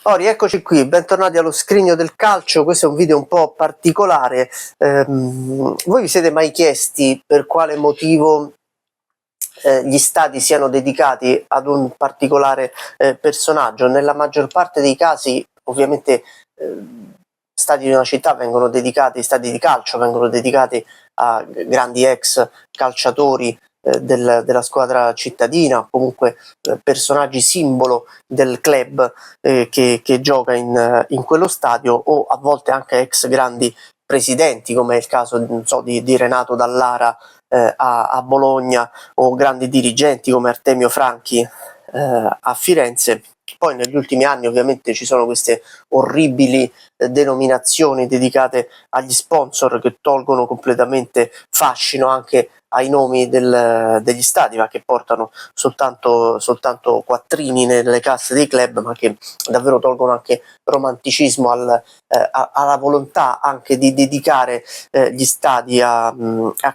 Oh, rieccoci qui, bentornati allo Scrigno del Calcio. Questo è un video un po' particolare. Voi vi siete mai chiesti per quale motivo gli stadi siano dedicati ad un particolare personaggio? Nella maggior parte dei casi, ovviamente, stadi di una città vengono dedicati, stadi di calcio vengono dedicati a grandi ex calciatori della squadra cittadina, o comunque personaggi simbolo del club che gioca in quello stadio, o a volte anche ex grandi presidenti, come è il caso, non so, di Renato Dallara a Bologna, o grandi dirigenti come Artemio Franchi a Firenze. Poi negli ultimi anni ovviamente ci sono queste orribili denominazioni dedicate agli sponsor che tolgono completamente fascino anche ai nomi degli stadi, ma che portano soltanto quattrini nelle casse dei club, ma che davvero tolgono anche romanticismo alla volontà anche di dedicare gli stadi a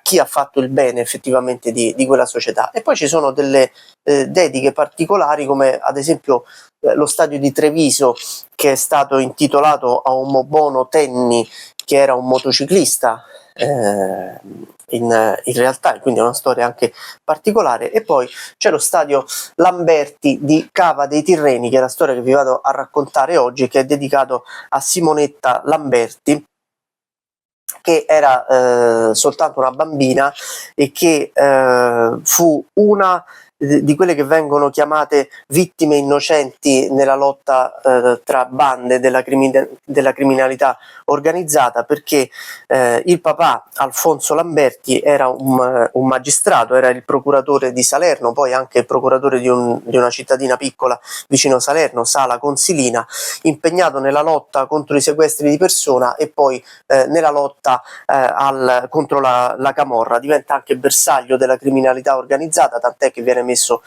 chi ha fatto il bene effettivamente di quella società. E poi ci sono delle dediche particolari, come ad esempio lo stadio di Treviso, che è stato intitolato a Bono Tenni, che era un motociclista in realtà, quindi è una storia anche particolare. E poi c'è lo stadio Lamberti di Cava dei Tirreni, che è la storia che vi vado a raccontare oggi, che è dedicato a Simonetta Lamberti, che era soltanto una bambina e che fu una di quelle che vengono chiamate vittime innocenti nella lotta tra bande della criminalità organizzata, perché il papà, Alfonso Lamberti, era un magistrato, era il procuratore di Salerno, poi anche il procuratore di una cittadina piccola vicino Salerno, Sala Consilina, impegnato nella lotta contro i sequestri di persona e poi nella lotta contro la camorra. Diventa anche bersaglio della criminalità organizzata, tant'è che viene messo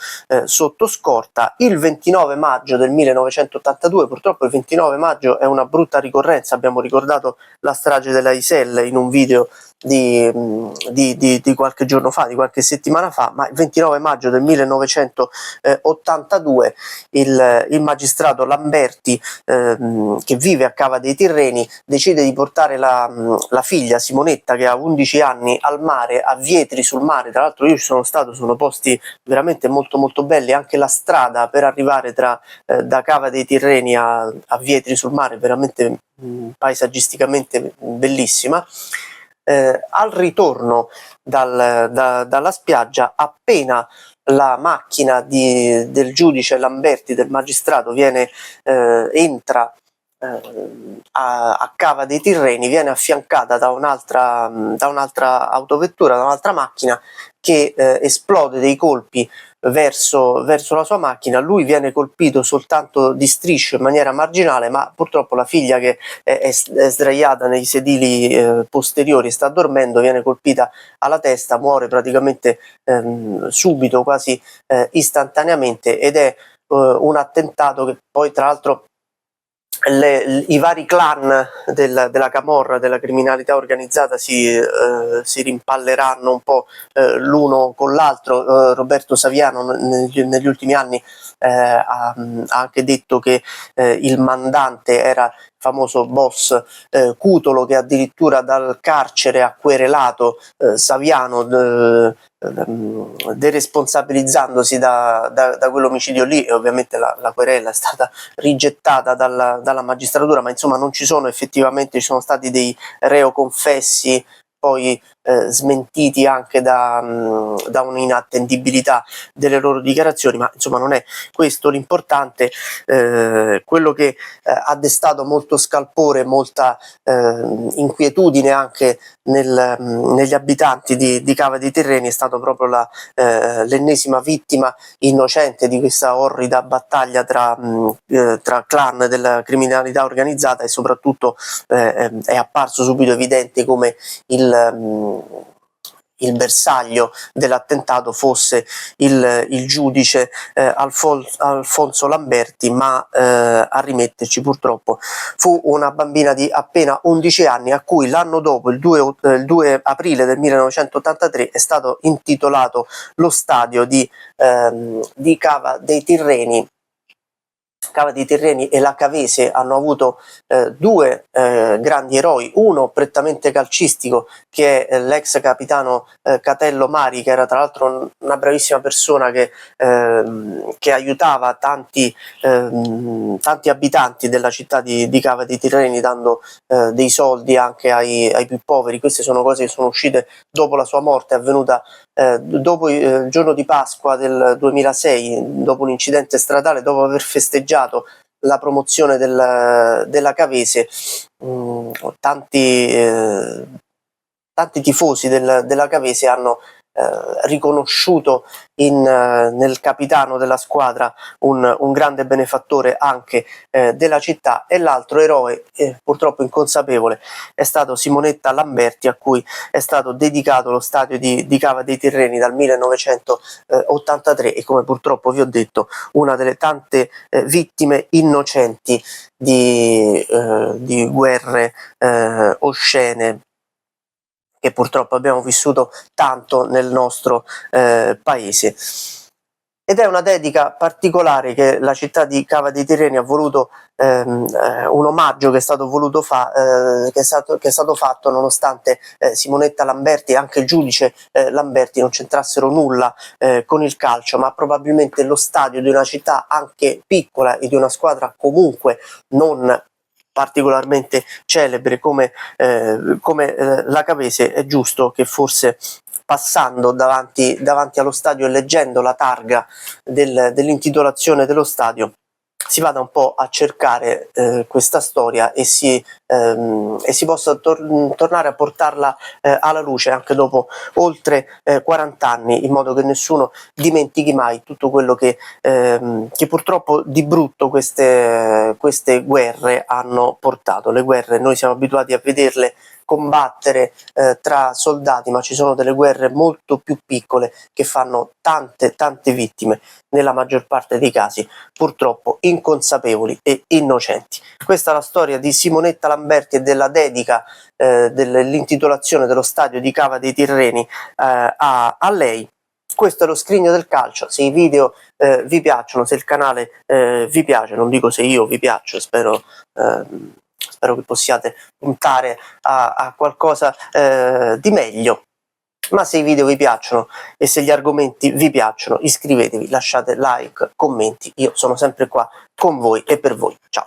sotto scorta. Il 29 maggio del 1982, purtroppo il 29 maggio è una brutta ricorrenza, abbiamo ricordato la strage della Iselle in un video di qualche giorno fa, di qualche settimana fa, ma il 29 maggio del 1982 il magistrato Lamberti, che vive a Cava dei Tirreni, decide di portare la figlia Simonetta, che ha 11 anni, al mare, a Vietri sul Mare. Tra l'altro io ci sono stato, sono posti veramente molto molto belli, anche la strada per arrivare da Cava dei Tirreni a Vietri sul Mare, veramente paesaggisticamente bellissima. Al ritorno dalla spiaggia, appena la macchina del giudice Lamberti, del magistrato, entra a Cava dei Tirreni, viene affiancata da un'altra autovettura, da un'altra macchina, che esplode dei colpi verso la sua macchina. Lui viene colpito soltanto di striscio, in maniera marginale, ma purtroppo la figlia, che è sdraiata nei sedili posteriori, sta dormendo, viene colpita alla testa, muore praticamente subito, quasi istantaneamente, ed è un attentato che poi, tra l'altro, i vari clan della camorra, della criminalità organizzata, si rimpalleranno un po' l'uno con l'altro. Roberto Saviano negli ultimi anni ha anche detto che il mandante era il famoso boss Cutolo, che addirittura dal carcere ha querelato Saviano, deresponsabilizzandosi da quell'omicidio lì, e ovviamente la querela è stata rigettata dalla magistratura, ma insomma non ci sono effettivamente, ci sono stati dei reo confessi, poi smentiti anche da un'inattendibilità delle loro dichiarazioni, ma insomma non è questo l'importante. Quello che ha destato molto scalpore, molta inquietudine anche negli abitanti di Cava dei Tirreni è stato proprio l'ennesima vittima innocente di questa orrida battaglia tra clan della criminalità organizzata, e soprattutto è apparso subito evidente come il bersaglio dell'attentato fosse il giudice Alfonso Lamberti, ma a rimetterci purtroppo fu una bambina di appena 11 anni, a cui l'anno dopo, il 2 aprile del 1983, è stato intitolato lo stadio di Cava dei Tirreni, Cava dei Tirreni e la Cavese hanno avuto due grandi eroi, uno prettamente calcistico che è l'ex capitano Catello Mari, che era tra l'altro una bravissima persona che aiutava tanti abitanti della città di Cava dei Tirreni, dando dei soldi anche ai più poveri. Queste sono cose che sono uscite dopo la sua morte, avvenuta dopo il giorno di Pasqua del 2006, dopo un incidente stradale, dopo aver festeggiato la promozione della Cavese. Tanti tifosi della Cavese hanno riconosciuto nel capitano della squadra un grande benefattore anche della città, e l'altro eroe, purtroppo inconsapevole, è stato Simonetta Lamberti, a cui è stato dedicato lo stadio di Cava dei Tirreni dal 1983, e come purtroppo vi ho detto, una delle tante vittime innocenti di guerre oscene che purtroppo abbiamo vissuto tanto nel nostro paese. Ed è una dedica particolare che la città di Cava dei Tirreni ha voluto, un omaggio che è stato voluto che è stato fatto nonostante Simonetta Lamberti e anche il giudice Lamberti non c'entrassero nulla con il calcio, ma probabilmente lo stadio di una città anche piccola e di una squadra comunque non particolarmente celebre come la Cavese, è giusto che forse passando davanti allo stadio e leggendo la targa dell'intitolazione dello stadio si vada un po' a cercare questa storia e si possa tornare a portarla alla luce anche dopo oltre 40 anni, in modo che nessuno dimentichi mai tutto quello che purtroppo di brutto queste guerre hanno portato. Le guerre noi siamo abituati a vederle combattere tra soldati, ma ci sono delle guerre molto più piccole che fanno tante vittime, nella maggior parte dei casi purtroppo inconsapevoli e innocenti. Questa è la storia di Simonetta Lamberti e della dedica dell'intitolazione dello stadio di Cava dei Tirreni a lei. Questo è lo Scrigno del Calcio. Se i video vi piacciono, se il canale vi piace, non dico se io vi piaccio, spero che possiate puntare a qualcosa di meglio. Ma se i video vi piacciono e se gli argomenti vi piacciono, iscrivetevi, lasciate like, commenti, io sono sempre qua con voi e per voi. Ciao!